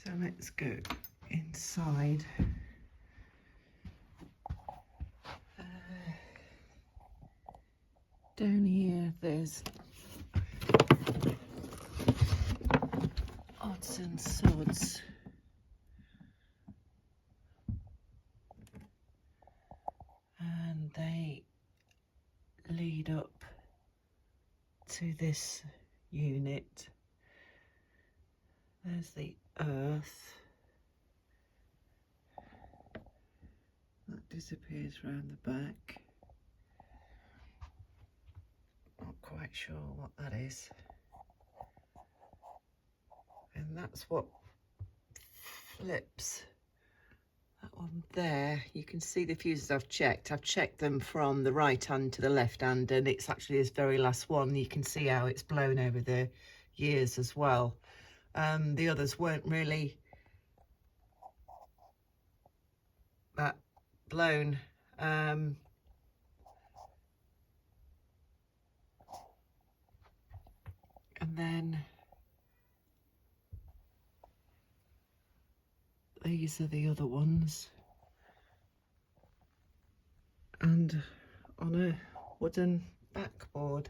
So let's go inside. Down here there's odds and sods. And they lead up to this unit. There's the earth. That disappears round the back. Not quite sure what that is. And that's what flips. That one there, you can see the fuses I've checked. I've checked them from the right hand to the left hand, and it's actually this very last one. You can see how it's blown over the years as well. The others weren't really that blown. And then these are the other ones, and on a wooden backboard.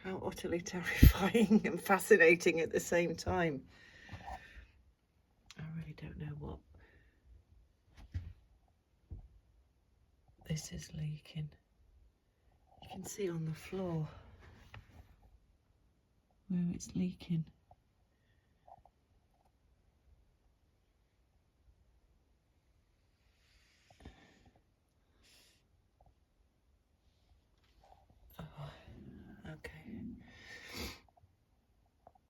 How utterly terrifying and fascinating at the same time. I really don't know what this is leaking. You can see on the floor where it's leaking.